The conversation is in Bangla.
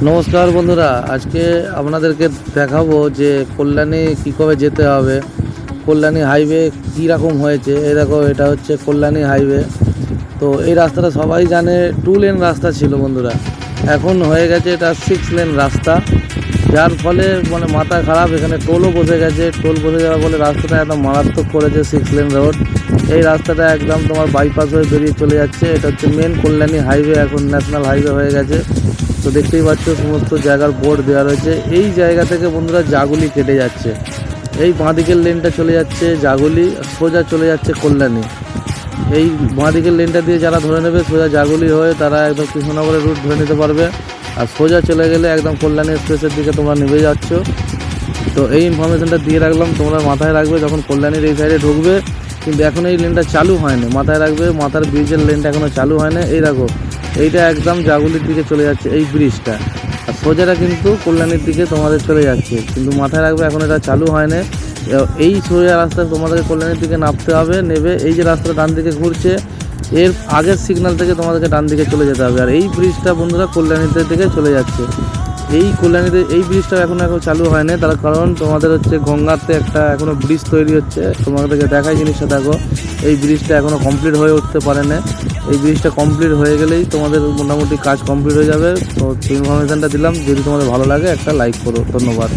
নমস্কার বন্ধুরা, আজকে আপনাদেরকে দেখাবো যে কল্যাণী কী করে যেতে হবে। কল্যাণী হাইওয়ে কী রকম হয়েছে। এই দেখো, এটা হচ্ছে কল্যাণী হাইওয়ে। তো এই রাস্তাটা সবাই জানে 2 লেন রাস্তা ছিল বন্ধুরা, এখন হয়ে গেছে এটা 6 লেন রাস্তা। যার ফলে মানে মাথা খারাপ, এখানে টোলও বসে গেছে। টোল বসে যাওয়ার ফলে রাস্তাটা একদম মারাত্মক করেছে 6 লেন রোড। এই রাস্তাটা একদম তোমার বাইপাস হয়ে বেরিয়ে চলে যাচ্ছে। এটা হচ্ছে মেন কল্যাণী হাইওয়ে, এখন ন্যাশনাল হাইওয়ে হয়ে গেছে। তো দেখতেই পাচ্ছ সমস্ত জায়গার বোর্ড দেওয়া রয়েছে। এই জায়গা থেকে বন্ধুরা জাগুলি কেটে যাচ্ছে, এই বাঁদিকের লেনটা চলে যাচ্ছে জাগুলি, সোজা চলে যাচ্ছে কল্যাণী। এই বাঁদিকের লেনটা দিয়ে যারা ধরে নেবে সোজা জাগুলি হয়ে তারা একদম কৃষ্ণনগরের রুট ধরে নিতে পারবে। আর সোজা চলে গেলে একদম কল্যাণী এক্সপ্রেসের দিকে তোমরা নেমে যাচ্ছ। তো এই ইনফরমেশনটা দিয়ে রাখলাম, তোমরা মাথায় রাখবে যখন কল্যাণীর এই সাইডে ঢুকবে। কিন্তু এখন এই লেনটা চালু হয়নি, মাথায় রাখবে, মাথার ব্রিজের লেনটা এখনও চালু হয়নি। এই দেখো, এইটা একদম জাগুলির দিকে চলে যাচ্ছে এই ব্রিজটা, আর সোজাটা কিন্তু কল্যাণীর দিকে তোমাদের চলে যাচ্ছে। কিন্তু মাথায় রাখবে এখন এটা চালু হয়নি। এই সোজা রাস্তায় তোমাদেরকে কল্যাণীর দিকে নামতে হবে। নেবে এই যে রাস্তাটা ডান দিকে ঘুরছে, এর আগের সিগন্যাল থেকে তোমাদেরকে ডান দিকে চলে যেতে হবে। আর এই ব্রিজটা বন্ধুরা কল্যাণীতে দিকে চলে যাচ্ছে। এই কল্যাণীতে এই ব্রিজটা এখন চালু হয়নি, তার কারণ তোমাদের হচ্ছে গঙ্গাতে একটা এখনও ব্রিজ তৈরি হচ্ছে। তোমাদেরকে দেখাই জিনিসটা দেখো, এই ব্রিজটা এখনও কমপ্লিট হয়ে উঠতে পারে না। এই ব্রিজটা কমপ্লিট হয়ে গেলেই তোমাদের মোটামুটি কাজ কমপ্লিট হয়ে যাবে। তো ইনফরমেশানটা দিলাম, যদি তোমাদের ভালো লাগে একটা লাইক করো। ধন্যবাদ।